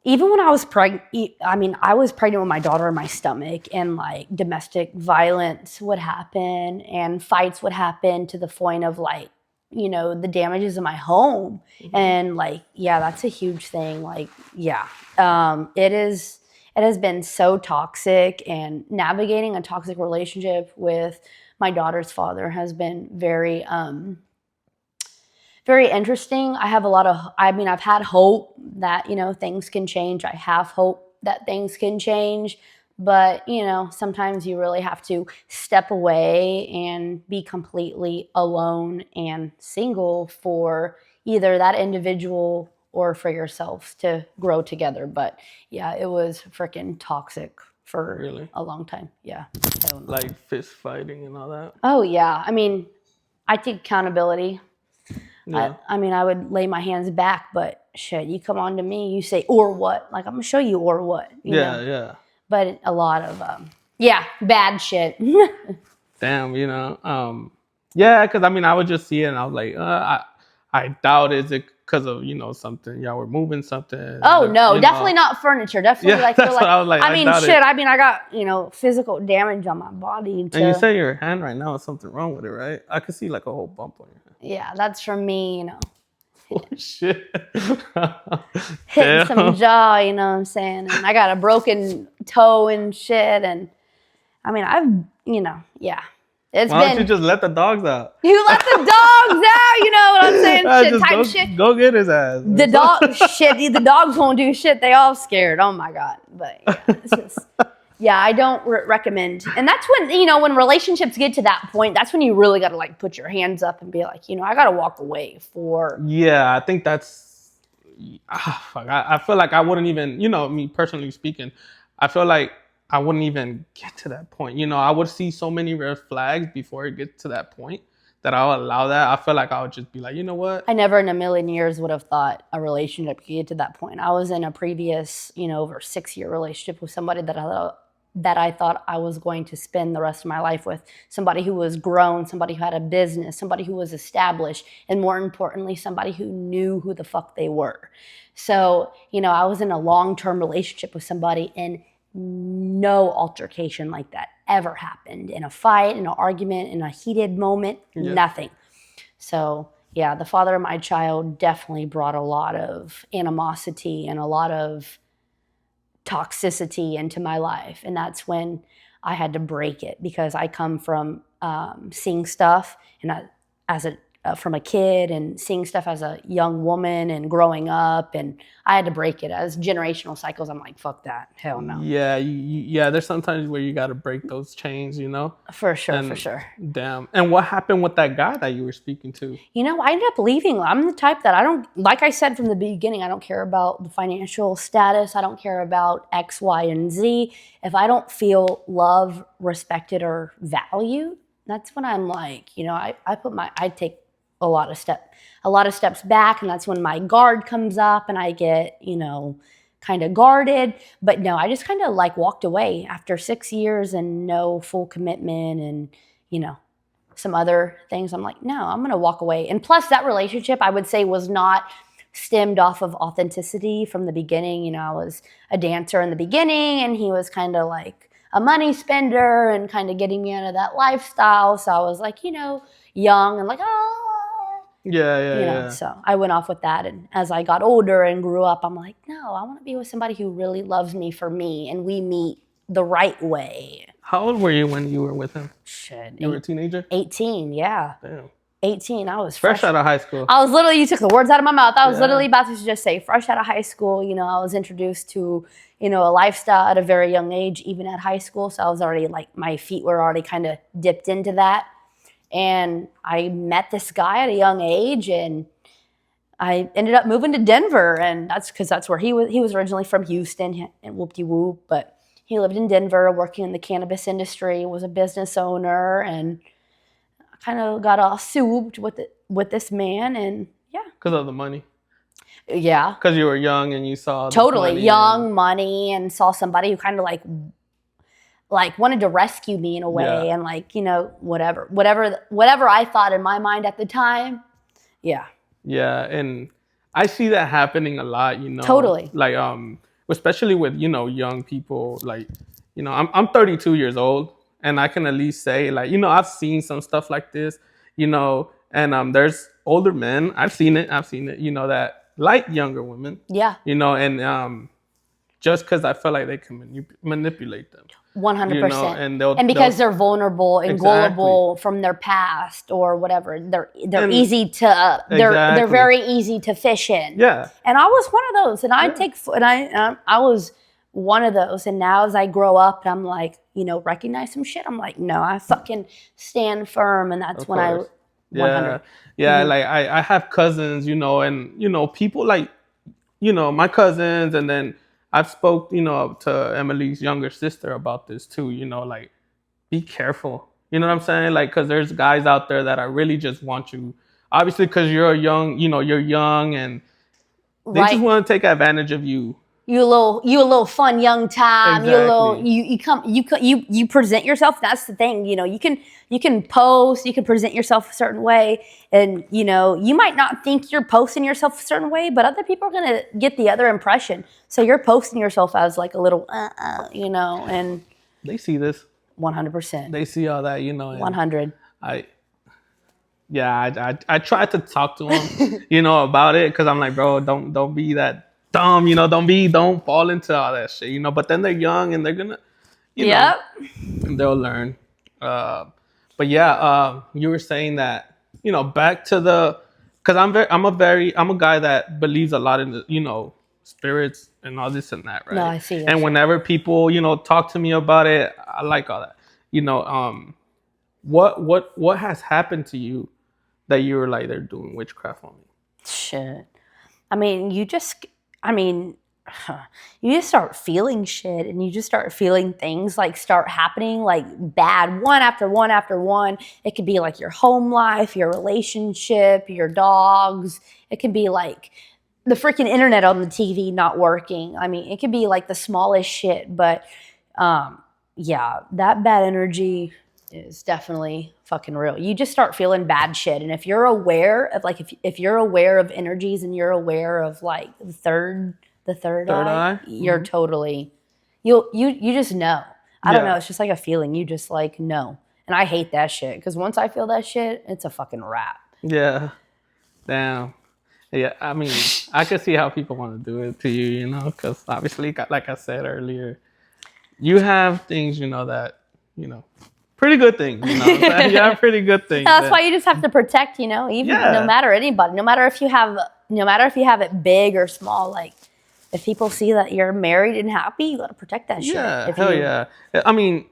even when I was pregnant, I was pregnant with my daughter in my stomach and like domestic violence would happen and fights would happen to the point of like, the damages in my home. Mm-hmm. And like, yeah, that's a huge thing. Like, yeah, it has been so toxic, and navigating a toxic relationship with my daughter's father has been very, very interesting. I've had hope that, things can change. I have hope that things can change. But, sometimes you really have to step away and be completely alone and single for either that individual or for yourselves to grow together. But, yeah, it was freaking toxic for a long time. Yeah. Like fist fighting and all that? Oh, yeah. I take accountability. Yeah. I would lay my hands back, but shit, you come on to me, you say, or what? Like, I'm going to show you or what. You know? Yeah. But a lot of, bad shit. Damn, yeah, because I would just see it and I was like, I doubt is it because of, something, y'all were moving something. Oh, no, definitely not furniture. Definitely that's what I was like. I got, physical damage on my body. And you say your hand right now is something wrong with it, right? I could see like a whole bump on your hand. Yeah, that's from me, Oh, shit. Hitting some jaw, you know what I'm saying? And I got a broken toe and shit. And yeah. Why don't you just let the dogs out? You let the dogs out, you know what I'm saying? Shit. Go get his ass. The dogs won't do shit. They all scared. Oh my God. But yeah, it's just... Yeah, I don't recommend. And that's when, when relationships get to that point, that's when you really got to like put your hands up and be like, I got to walk away for. Yeah, I think that's, I feel like I wouldn't even, me personally speaking, I feel like I wouldn't even get to that point. I would see so many red flags before it gets to that point that I'll allow that. I feel like I would just be like, you know what? I never in a million years would have thought a relationship could get to that point. I was in a previous, over 6-year relationship with somebody that I thought I was going to spend the rest of my life with, somebody who was grown, somebody who had a business, somebody who was established, and more importantly, somebody who knew who the fuck they were. So, I was in a long-term relationship with somebody and no altercation like that ever happened. In a fight, in an argument, in a heated moment, nothing. So, yeah, the father of my child definitely brought a lot of animosity and a lot of toxicity into my life. And that's when I had to break it, because I come from seeing stuff and from a kid, and seeing stuff as a young woman and growing up, and I had to break it as generational cycles. I'm like, fuck that, hell no. Yeah, yeah. There's sometimes where you got to break those chains, For sure, And for sure. damn. And what happened with that guy that you were speaking to? I ended up leaving. I'm the type that I don't, like I said from the beginning, I don't care about the financial status. I don't care about X, Y, and Z. If I don't feel loved, respected, or valued, that's when I'm like, I take a lot of steps back, and that's when my guard comes up and I get, kind of guarded. But no, I just kind of like walked away after 6 years and no full commitment and, some other things. I'm like, no, I'm going to walk away. And plus, that relationship, I would say, was not stemmed off of authenticity from the beginning. I was a dancer in the beginning, and he was kind of like a money spender and kind of getting me out of that lifestyle. So I was like, young and like, Yeah. So I went off with that. And as I got older and grew up, I'm like, no, I want to be with somebody who really loves me for me, and we meet the right way. How old were you when you were with him? Shit. You were a teenager? 18, yeah. Damn. 18. I was Fresh out of high school. I was literally, you took the words out of my mouth. I was literally about to just say fresh out of high school. I was introduced to, a lifestyle at a very young age, even at high school. So I was already like, my feet were already kind of dipped into that. And I met this guy at a young age, and I ended up moving to Denver. And that's because that's where he was originally from Houston, and whoop-de-whoop. But he lived in Denver, working in the cannabis industry, was a business owner, and I kind of got all souped with this man, and yeah. Because of the money? Yeah. Because you were young and you saw totally young money, and saw somebody who kind of like wanted to rescue me in a way, and like, whatever I thought in my mind at the time. Yeah. Yeah, and I see that happening a lot, Totally. Like especially with, young people, like, I'm 32 years old, and I can at least say, like, I've seen some stuff like this, and there's older men, I've seen it, that like younger women. Yeah. And just because I feel like they can manipulate them. 100%. And because they're vulnerable and gullible from their past or whatever, they're easy to they're very easy to fish in. Yeah. And I was one of those, and I was one of those. And now as I grow up, and I'm like, recognize some shit. I'm like, no, I fucking stand firm, and that's when I. 100. Yeah. Mm-hmm. Like I have cousins, and people like, my cousins, and then I've spoke, to Emily's younger sister about this too, like, be careful. You know what I'm saying? Like, because there's guys out there that I really just want you, obviously, because you're young, and they just want to take advantage of you. You a little fun young time. Exactly. You present yourself. That's the thing. You can post. You can present yourself a certain way, and you might not think you're posting yourself a certain way, but other people are gonna get the other impression. So you're posting yourself as like a little, and they see this. 100%. They see all that, and 100. I tried to talk to him, about it, because I'm like, bro, don't be that dumb, don't fall into all that shit, but then they're young and they're gonna, they'll learn. But yeah, you were saying that, back to because I'm a guy that believes a lot in the, spirits and all this and that, right? No, I see. And whenever people, talk to me about it, I like all that. What has happened to you that you were like, they're doing witchcraft on me? Shit. You just start feeling shit, and you just start feeling things like start happening, like bad, one after one after one. It could be like your home life, your relationship, your dogs. It could be like the freaking internet on the TV not working. It could be like the smallest shit, but yeah, that bad energy is definitely fucking real. You just start feeling bad shit, and if you're aware of if you're aware of energies, and you're aware of like the third eye, you're totally, you just know. I don't know. It's just like a feeling. You just like know. And I hate that shit, because once I feel that shit, it's a fucking wrap. Yeah. Damn. Yeah, I mean, I can see how people want to do it to you, you know, because obviously, like I said earlier, you have things, you know, that, you know, pretty good things, you know. You have pretty good things. That's why you just have to protect, you know, even no Yeah. matter anybody, no matter if you have it big or small, like if people see that you're married and happy, you gotta protect that shit. Yeah, If hell you, yeah. I mean,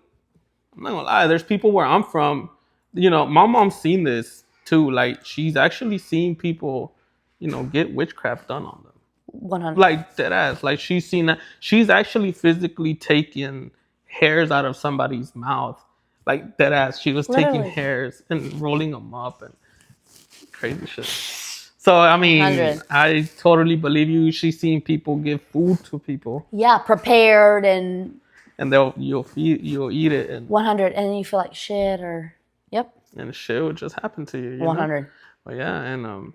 I'm not gonna lie. There's people where I'm from. You know, my mom's seen this too. Like, she's actually seen people, you know, get witchcraft done on them. 100. Like dead ass. Like she's seen that. She's actually physically taken hairs out of somebody's mouth. Like dead ass. She was taking Literally. hairs and rolling them up and crazy shit. So I mean, 100. I totally believe you. She's seen people give food to people, Yeah, prepared and and you'll eat it, and 100, and then you feel like shit or, yep, shit would just happen to you. You know? 100. But yeah, and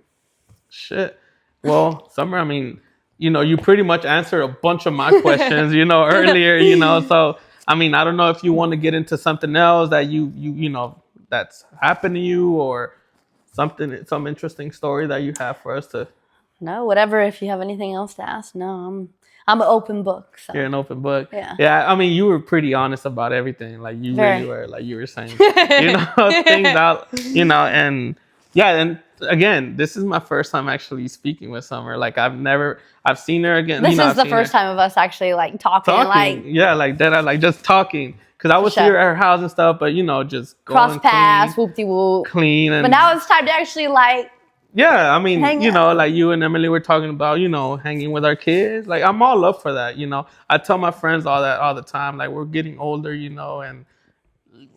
shit. Well, Summer, I mean, you know, you pretty much answered a bunch of my questions, you know, earlier, you know. So I mean, I don't know if you want to get into something else that you know that's happened to you, or some interesting story that you have for us to. No, whatever. If you have anything else to ask, no, I'm an open book. So. You're an open book. Yeah. Yeah. I mean, you were pretty honest about everything. Like you Very. really were. Like you were saying, you know, things out. You know, and yeah, and again, this is my first time actually speaking with Summer. Like I've seen her again. This you know, is I've the seen first her time of us actually like talking. talking. Like Yeah, like that. I like just talking because I was sure. here at her house and stuff. But you know, just cross going paths, clean, whoop de whoop. clean, and But now it's time to actually like. yeah, I mean, Hang you know, out. like you and Emily were talking about, you know, hanging with our kids. Like I'm all up for that, you know. I tell my friends all that all the time. Like we're getting older, you know, and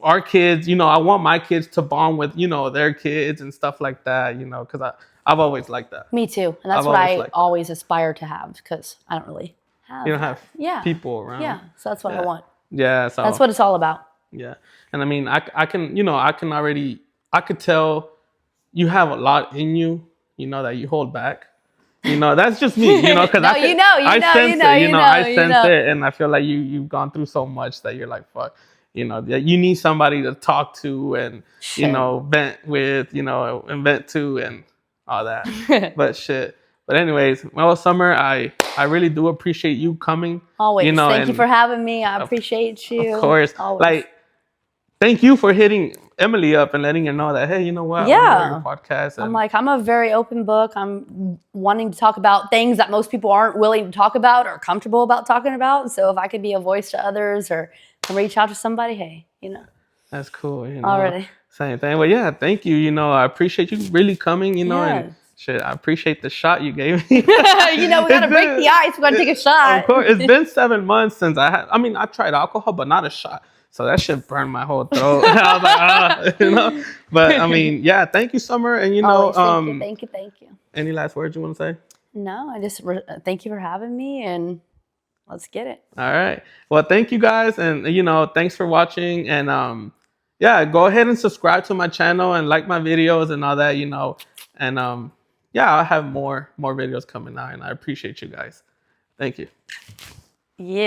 our kids, you know, I want my kids to bond with, you know, their kids and stuff like that, you know, because I've always liked that. Me too, and that's I've what always I liked that. always aspire to have because I don't really have. You don't have Yeah. people around. Yeah, so that's what I Yeah. want. Yeah, so That's what it's all about. yeah, and I mean, I can, you know, I could tell you have a lot in you, you know, that you hold back. You know, that's just me, you know, because No, I you know, you I know, sense you know, it, you know, I you sense know. it, and I feel like you've gone through so much that you're like, fuck, you know, that you need somebody to talk to and Shit. you know vent with, you know, and vent to and all that. But shit. But anyways, well, Summer, I really do appreciate you coming. Always. You know, Thank you and for having me. I appreciate you. of course, Always. like. Thank you for hitting Emily up and letting her know that, hey, you know what? Yeah. I wanna do your podcast. And I'm like, I'm a very open book. I'm wanting to talk about things that most people aren't willing to talk about or comfortable about talking about. So if I could be a voice to others or can reach out to somebody, hey, you know. that's cool. You know, Already. same thing. Well, yeah, thank you. You know, I appreciate you really coming, you know, and Yes. shit, I appreciate the shot you gave me. You know, we got to break the ice. We got to take a shot. Of course, it's been 7 months since I mean, I tried alcohol, but not a shot. So that shit burned my whole throat. I was like, you know. But I mean, yeah, thank you, Summer. And you know, Always. Thank you. any last words you want to say? No, I just thank you for having me and let's get it. All right. Well, thank you guys, and you know, thanks for watching. And yeah, go ahead and subscribe to my channel and like my videos and all that, you know. And yeah, I'll have more videos coming out, and I appreciate you guys. Thank you. Yeah.